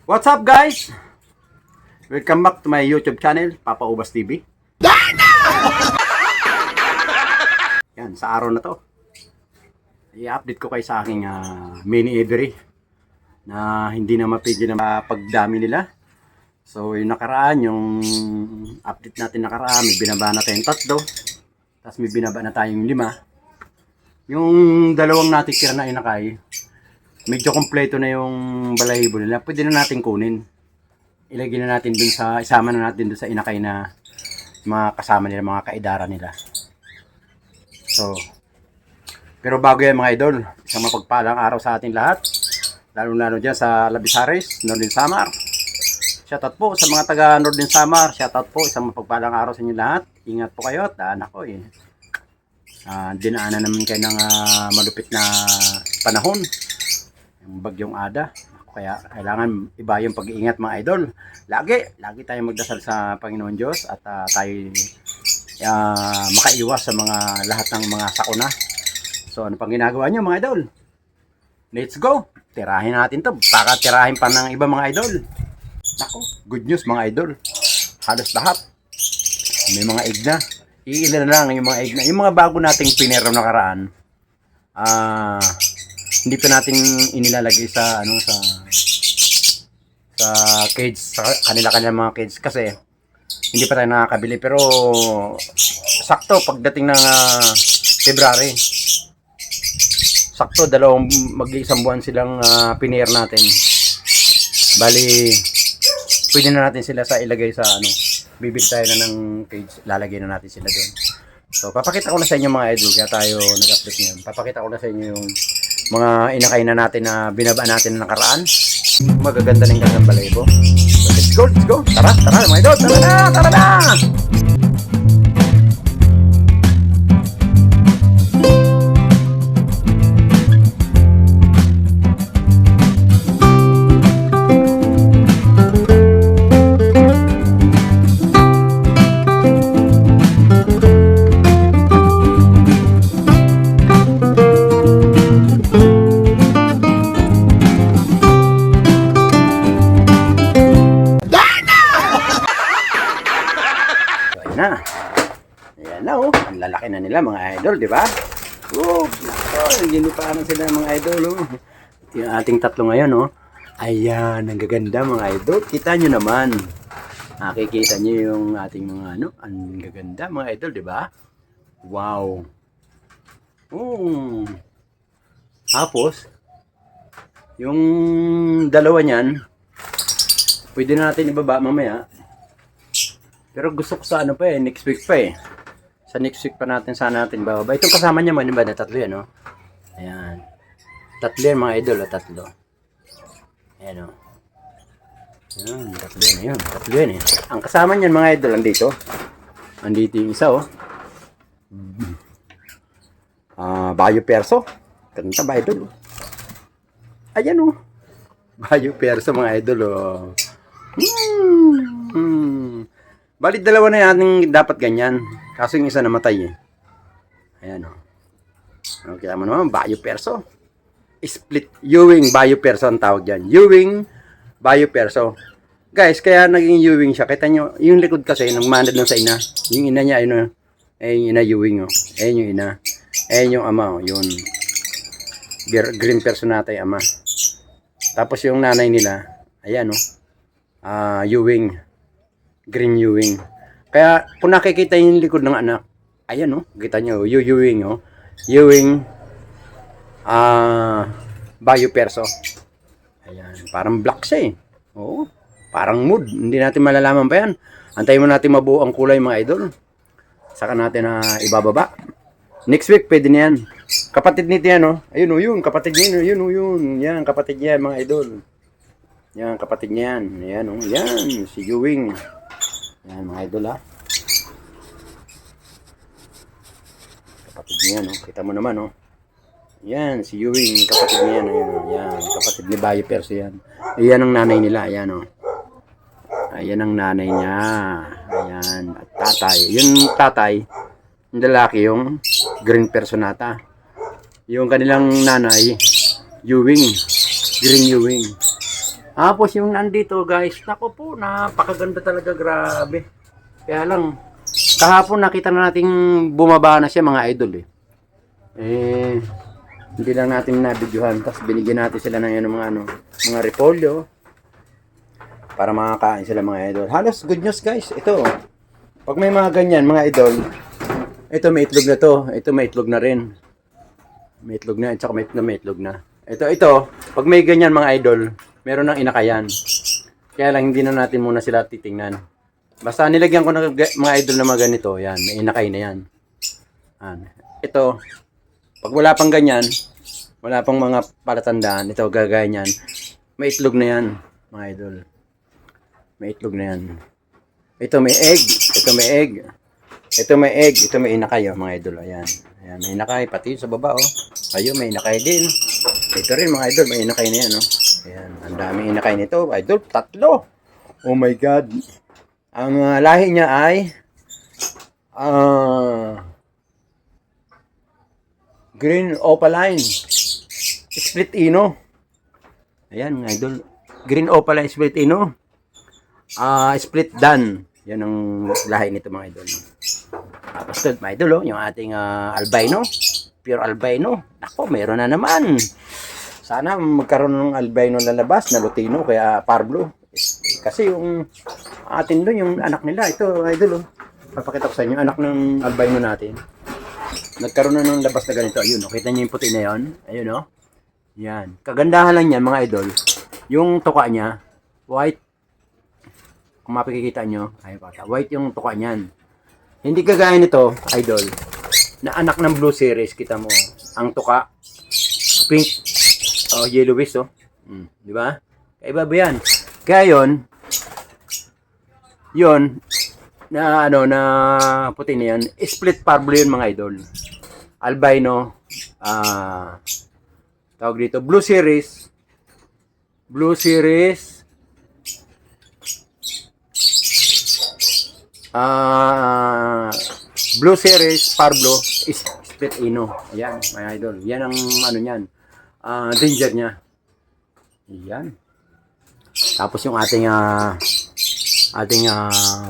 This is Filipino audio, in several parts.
What's up guys? Welcome back to my YouTube channel, Papa Ubas TV. Yan, sa araw na to, i-update ko kayo sa aking mini aviary na hindi na mapigil na pagdami nila. So yung nakaraan, yung update natin nakaraan, may binaba na tayong 3, tapos may binaba na tayong 5. Yung dalawang natitira na inakay, medyo kompleto na yung balahibo nila. Pwede na natin kunin. Ilagay na natin dun sa, isama na natin dun sa inakay na mga kasama nila, mga kaidara nila. So, pero bago yan mga idol, isang mapagpalang araw sa ating lahat. Lalo-lalo dyan sa Labisares, Northern Samar. Shoutout po sa mga taga Northern Samar. Shoutout po, isang mapagpalang araw sa inyo lahat. Ingat po kayo at ako dinaanan naman kayo ng malupit na panahon. Yung bagyong Ada. Kaya kailangan iba yung pag-iingat mga idol. Lagi tayong magdasal sa Panginoon Diyos at tayo makaiwas sa mga lahat ng mga sakuna. So ano pang ginagawa nyo mga idol? Let's go! Tirahin natin to. Baka tirahin pa ng iba mga idol. Nako, good news mga idol. Halos lahat. May mga egg na. Iilan na lang yung mga egg na. Yung mga bago nating pinero nakaraan. Hindi pa natin inilalagay sa sa cage, sa kanila mga cage kasi hindi pa tayo nakakabili, pero sakto pagdating ng February, sakto mag-isang buwan silang pinair natin. Bali pwede na natin sila sa ilagay sa bibili tayo na ng cage, lalagay na natin sila doon. So papakita ko na sa inyo mga idol, kaya tayo nag-update ngayon. Papakita ko na sa inyo yung mga inakay na natin na binaba natin na nakaraan. Magaganda ng ganang balahibo. So let's go. Tara mga idol. Tara na. Ayan na ang lalaki na nila mga idol, di ba? Giniparan sila mga idol. Yung ating 3 ngayon, ayan, ang gaganda mga idol. Kita nyo naman. Nakikita nyo yung ating mga ang gaganda mga idol, di ba? Wow. Tapos, yung dalawa niyan, pwede na natin ibaba mamaya. Pero gusto ko sa next week pa Sa next week pa natin natin bababa. Itong kasama niya man ba na 3 yan, Ayan. 3 yan mga idol, 3. Ayan, Ayan, 3 yan, 3 yan Ang kasama niyan mga idol, andito yung isa, Bayo Perso. Kanta ba idol? Ayan, Bayo Perso mga idol, Bali, 2 na yung dapat ganyan. Kaso yung isa namatay Ayan kita mo naman, Bayo Perso. Split Ewing Bayo Perso ang tawag dyan. Ewing Bayo Perso. Guys, kaya naging Ewing siya. Kita nyo, yung likod kasi, nang manad lang sa ina. Yung ina niya, yung ina Ewing, Ayan yung ina. Ayan yung ama, Yun. Green Personata yung ama. Tapos yung nanay nila, ayan, Ewing. Green Ewing. Kaya kung nakikita yung likod ng anak, ayan kita nyo, Ewing, Ewing Bayo Perso. Ayan, parang black siya parang mood. Hindi natin malalaman pa yan. Antayin mo natin mabuo ang kulay mga idol. Saka natin ibababa. Next week pwede na yan. Kapatid nito yan, ayun yun, kapatid niya yun. Yan, kapatid niya mga idol. Yan, kapatid niya yan. Ayan yan, si Ewing. Yan mga idol kapatid niya kita mo naman yan si Ewing, kapatid niya yan kapatid ni Bayo Perso yan. Ayan ang nanay nila, ayan ayan ang nanay niya, ayan, at tatay, yung tatay yung lalaki, yung Green Personata, yung kanilang nanay Ewing, Green Ewing. Tapos yung nandito guys, nako po, napakaganda talaga, grabe. Kaya lang, kahapon nakita na nating bumaba na siya mga idol eh. Eh, hindi lang natin nabidyohan. Tapos binigyan natin sila ng ano, mga repolyo para makakain sila mga idol. Halos good news guys. Ito, pag may mga ganyan mga idol, ito may itlog na to. Ito may itlog na rin. May itlog na, at saka may itlog na. Ito, pag may ganyan mga idol, meron ng inakayan. Kaya lang hindi na natin muna sila titingnan. Basta nilagyan ko ng mga idol na mga ganito, yan, may inakay na yan. Ito, pag wala pang ganyan, wala pang mga palatandaan, ito gagaya niyan, may itlog na yan, mga idol. May itlog na yan. Ito may egg, ito may egg. Ito may egg, ito may inakay, oh, mga idol. Ayan. Ayan, may inakay, pati sa baba, oh. Ayun, may inakay din. Ito rin, mga idol, may inakay na yan, oh. Ayan, ang daming inakay nito, idol, 3. Oh my God. Ang lahi niya ay Green Opaline Split Ino. Ayan, mga idol. Green Opaline Split Ino. Split Dan. Yan ang lahi nito, mga idol. Tapos ito, mga idol, oh, yung ating albino. Pure albino. Ako, mayroon na naman. Sana magkaroon ng albino na labas na Lutino, kaya Parblo. Kasi yung atin doon, yung anak nila, ito, idol, oh. Papakita ko sa inyo, anak ng albino natin. Nagkaroon na ng labas na ganito. Ayun, oh. Kita niyo yung puti na yun. Ayun, oh. Yan. Kagandahan lang yan, mga idol. Yung tuka niya, white. Kung mapikikita nyo, ayun pa. White yung tuka niyan. Hindi kagaya nito, idol, na anak ng Blue Series. Kita mo, ang tuka, pink, oh, yellowish, oh. Di ba? Kaiba ba yan? Kaya yon na ano na puti na yan, split parblo yun, mga idol. Albino, tawag dito, Blue Series, Blue Series, Parblo is split Ino. Ayan, mga idol. Yan ang ano niyan, danger niya. Ayan. Tapos yung ating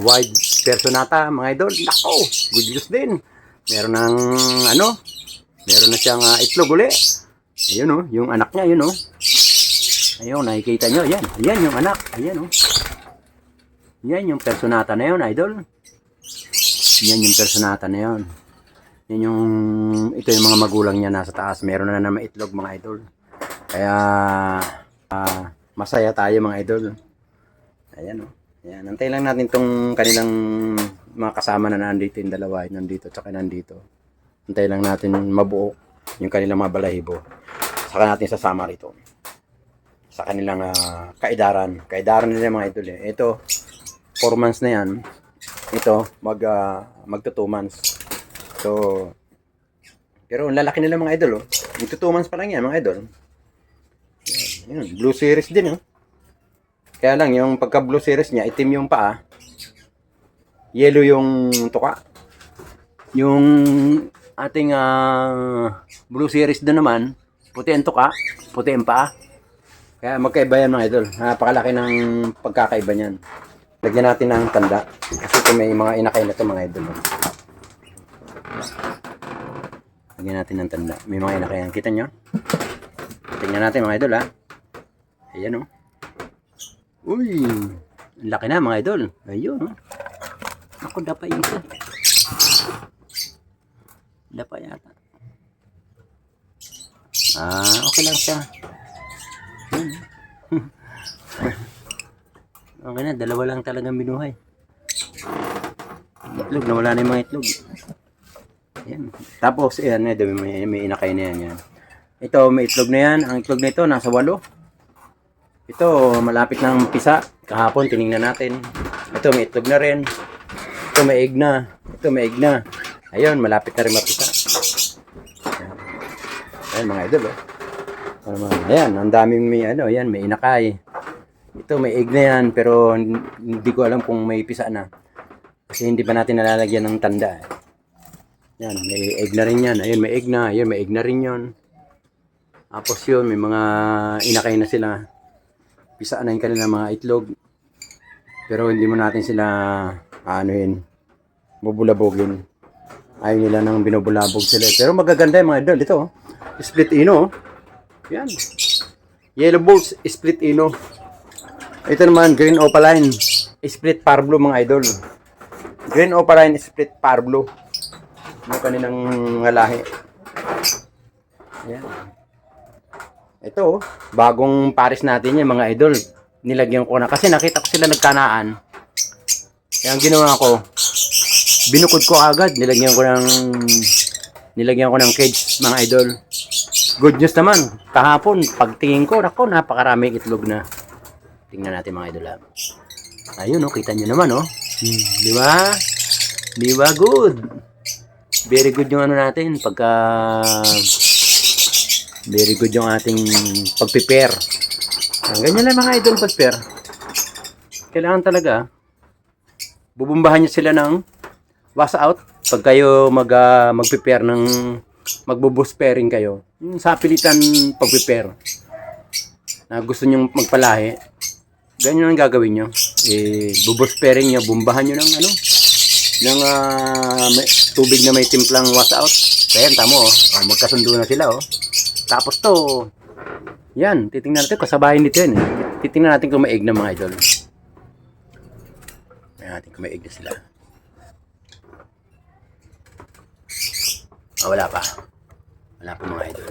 wide personata, mga idol. Nako, good news din. Meron ng meron na siyang itlog uli. Ayun, oh, yung anak niya, yun, oh. Ayun, nakikita nyo, yan. Yan yung anak. Ayan, oh. Yan yung personata na yun, idol. Yan yung personata na yun. Yan yung, ito yung mga magulang niya nasa taas. Meron na naman itlog, mga idol. Kaya, masaya tayo, mga idol. Ayan, oh. Ayan, antay lang natin tong kanilang mga kasama na nandito, yung dalawa, nandito, tsaka nandito. Antay lang natin mabuo yung kanilang mga balahibo. Saka natin sasama rito sa kanilang kaidaran. Kaidaran nila, mga idol, eh. Ito, 4 months na yan. Ito, magto 2 months. So, pero lalaki nila, mga idol, oh. Magto 2 months pa lang yan, mga idol. Yan, Blue Series din, oh. Kaya lang, yung pagka Blue Series niya, itim yung paa. Yellow yung tuka. Yung ating Blue Series doon naman, puti ang tuka, puti ang paa. Kaya magkaiba yan, mga idol. Napakalaki ng pagkakaiba niyan. Lagyan natin ng tanda. Kasi ito may mga inakay na ito, mga idol. Lagyan natin ng tanda. May mga inakay yan. Kita nyo? Tingnan natin, mga idol, ha. Ayan, oh. Uy. Ang laki na, mga idol. Ayun, oh. Ako, dapat isa. Dapat yata. Okay lang siya. Okay na, dalawa lang talagang binuhay. Itlog, nawala na yung mga itlog. Ayan. Tapos, ayan, may inakay na yan, yan. Ito, may itlog na yan. Ang itlog na ito, nasa 8. Ito, malapit ng pisa. Kahapon, tinignan natin. Ito, may itlog na rin. Ito, may egg na. Ito, may egg na. Ayun, malapit na rin mapisa. Ayan, mga idol, oh. Ayan, ang daming may, ayan, may inakay. Ito, may egg na yan, pero hindi ko alam kung may pisa na. Kasi hindi pa natin nalalagyan ng tanda. Yan, may egg na rin yan. Ayun, may egg na. Ayun, may egg na rin yun. Tapos yun, may mga inakay na sila. Isa na yung kanilang mga itlog. Pero hindi mo natin sila bubulabogin. Ayaw nila nang binubulabog sila. Pero magaganda yung mga idol. Ito, split ino. Yan. Yellow balls, split ino. Ito naman, green opaline, split parblo mga idol. Green opaline, split parblo. Yung kanilang lahi. Yan. Ito, bagong pares natin yung mga idol. Nilagyan ko na kasi nakita ko sila nagkanaan. Kaya ang ginawa ko, binukod ko agad, nilagyan ko ng cage mga idol. Good news naman, kahapon pagtingin ko, nako, napakaraming itlog na. Tingnan natin mga idol. Ayun, oh, kita nyo naman, oh. Di ba? Di ba good? Very good yung ano natin pagka very good yung ating pag-prepare. Ganyan lang mga idol pag-prepare. Kailangan talaga bubumbahan nyo sila ng wash out pag kayo mag-prepare ng magbo-boost pairing kayo. Yung sa pilitan pag-prepare na gusto nyo magpalahi, ganyan ang gagawin nyo. Buboost pairing nyo, bumbahan nyo ng tubig na may timplang wash out. Ayan, tamo, magkasundo na sila, oh. Tapos to, yan, titingnan natin, kasabahin dito yan, eh. Titingnan natin kung maig na mga idol. Tingnan natin kung maig na sila. Wala pa. Wala pa mga idol.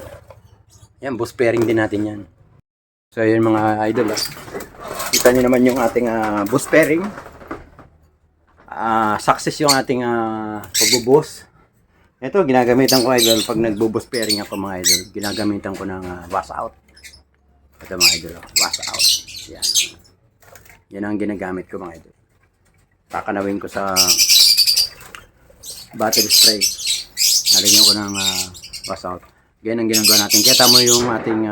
Yan, boost pairing din natin yan. So, yun mga idol, kita nyo naman yung ating boost pairing. Success yung ating pag-boost. Ito, ginagamitan ko idol pag nagbo-boost pairing ako mga idol. Ginagamitan ko ng wash out. Ito mga idol, wash out. Yan. Yan ang ginagamit ko mga idol. Kakanawin ko sa battery spray. Nalagyan ko ng wash out. Ganyan ang ginagawa natin. Kaya tamo yung ating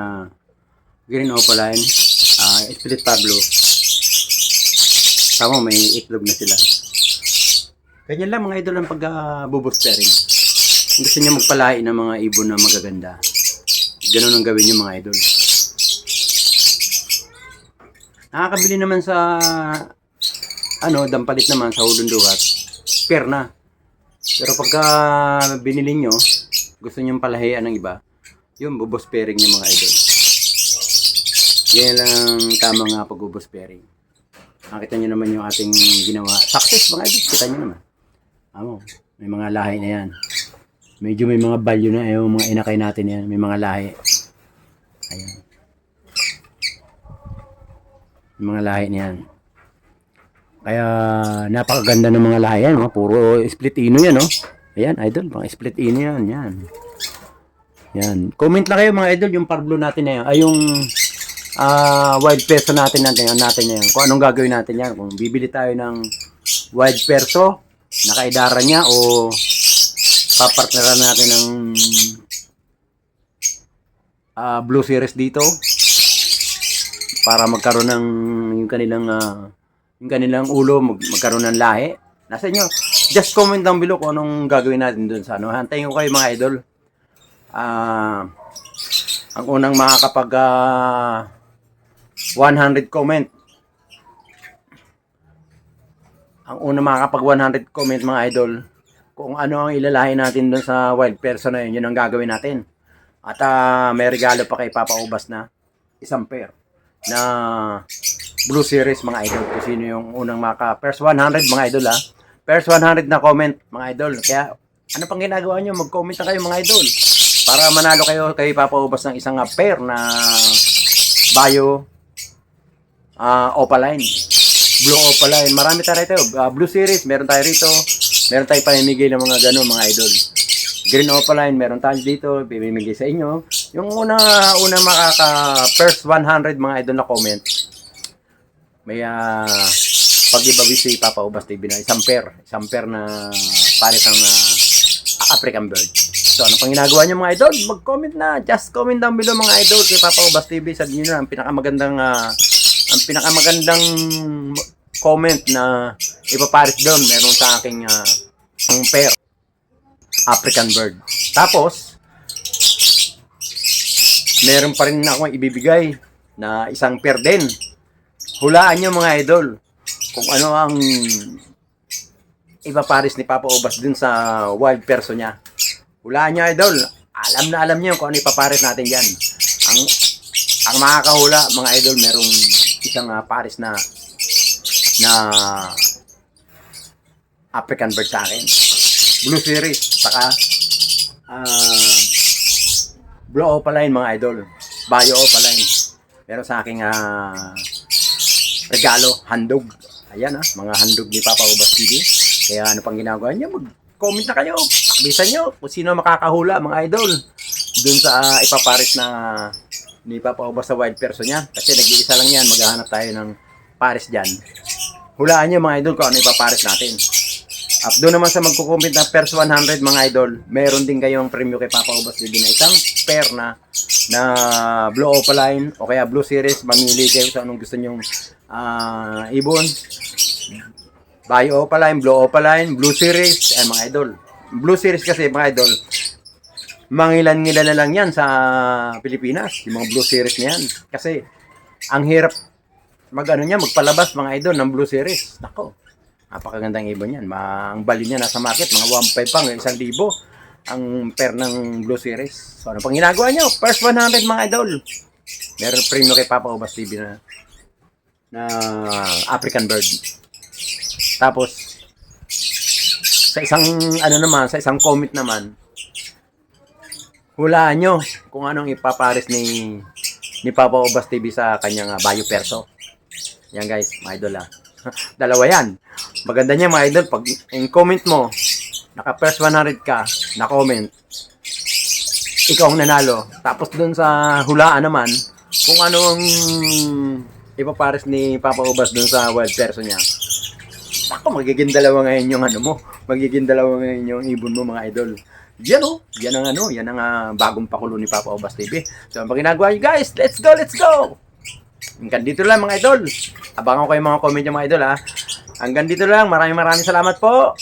green opaline, split pablo. Tamo, may itlog na sila. Ganyan lang mga idol ang pag-boost pairing. Kung gusto niyo magpalahi ng mga ibon na magaganda, ganun ang gawin niyo mga idol. Nakakabili naman sa dampalit naman sa hulong duhat, pair na. Pero pagka binili nyo, gusto nyo palahian ng iba, yun, bubos pairing niyo mga idol. Yan lang tamang pag-bubos pairing. Nakita nyo naman yung ating ginawa. Success mga idol, kita nyo naman. May mga lahi na yan. Medyo may mga value na yung mga inakay natin yan. May mga lahi. Ayan. May mga lahi na yan. Kaya napakaganda ng mga lahi yan. Puro split ino yan. Ayan, idol. Mga split ino yan. Yan. Comment lang kayo mga idol yung parblo natin na yan. Ay yung wild perso natin na yan. Kung anong gagawin natin yan. Kung bibili tayo ng wild perso, nakaidara niya o papartneran natin ng Blue Series dito para magkaroon ng yung kanilang ulo magkaroon ng lahi. Nasa inyo. Just comment down below kung anong gagawin natin doon sa Hantayin ko kayo mga idol. Ang unang makakapag 100 comment. Ang unang makakapag 100 comment mga idol, kung ano ang ilalahi natin doon sa wild person na yun ang gagawin natin. At may regalo pa kay Papa Ubas na isang pair na Blue Series mga idol. Kung sino yung unang first 100 mga idol First 100 na comment mga idol. Kaya ano pang ginagawa nyo? Mag-comment na kayo mga idol. Para manalo kayo kay Papa Ubas ng isang pair na Bio Opaline. Blue Opaline. Marami tayo rito. Blue Series, meron tayo rito. Meron tayo pamimigay ng mga gano'n mga idol. Green Opaline, meron tayo dito. Pamimigay sa inyo. Yung unang first 100 mga idol na comment, may pag-giveaway si Papa Ubas TV na isang pair na pares ng African bird. So ano pang ginagawa niyo mga idol? Mag-comment na. Just comment down below mga idol kay Papa Ubas TV. Sabihin niyo na ang pinakamagandang comment na ipaparis doon. Meron sa aking ang pair African bird. Tapos meron pa rin akong ibibigay na isang pair din Hulaan nyo mga idol kung ano ang ipapares ni Papa Obas dun sa wild perso niya. Hulaan nyo idol. Alam niyo kung ano ipapares natin dyan. Ang makakahula mga idol, merong isang pares na African bird sa akin. Blue Series, saka Blue Opaline mga idol. Bio Opaline. Pero sa aking regalo, handog. Ayan mga handog ni Papa Obas TV. Kaya ano pang ginagawa niyo? Mag-comment na kayo. Pakibisan nyo kung sino makakahula mga idol. Dun sa ipapares na ni Papa Obas sa wild perso niya. Kasi nag-iisa lang yan. Maghahanap tayo ng pares dyan. Hulaan nyo mga idol kung ano ipapares natin. At doon naman sa magkukumpit ng Pers 100 mga idol, meron din kayong premyo kay Papa Obas din na isang pair na Blue Opaline o kaya Blue Series. Mamili kayo sa anong gusto nyong ibon. Bio Opaline, Blue Opaline, Blue Series, mga idol. Blue Series kasi mga idol, mangilan-ngilan na lang yan sa Pilipinas, yung mga Blue Series na yan. Kasi ang hirap magpalabas mga idol ng Blue Series. Nako, napakagandang ibon yan. Ang bali niya nasa market, mga 1.5 pang, 1,000 ang pair ng Blue Series. So ano pang ginagawa nyo? First 100 mga idol. Meron premium kay Papa Obas TV na African bird. Tapos sa isang comment naman, hulaan nyo kung anong ipapares ni Papa Obas TV sa kanyang Bayo Perso. Yan guys, mga idol Dalawa yan. Maganda niya mga idol, pag in comment mo, naka first 100 ka, na comment, ikaw ang nanalo. Tapos dun sa hulaan naman, kung anong ipapares ni Papa Obas dun sa wild perso niya. Ako, magiging dalawa ngayon yung magiging dalawa ngayon yung ibon mo mga idol. Yan ang bagong pakulo ni Papa Obas TV. So, ang ginagawa nyo guys, let's go! Hanggang dito lang mga idol. Abangan ko yung mga comment yung mga idol Hanggang dito lang, maraming salamat po.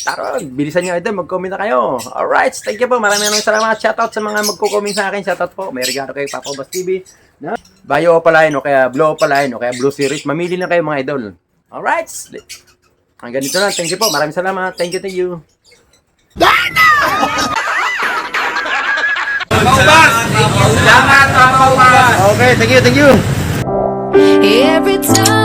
Taro, bilisan nyo idol, mag-comment na kayo. Alright, thank you po, maraming salamat. Shoutout sa mga magko-comment sa akin, shoutout po. May regalo kay Papa Obas TV na Bio Opaline o kaya Blue Opaline o kaya Blue Series. Mamili na kayo mga idol. Alright, hanggang dito lang, thank you po, maraming salamat. Thank you. Salamat, Papa Obas! Okay, thank you. Every time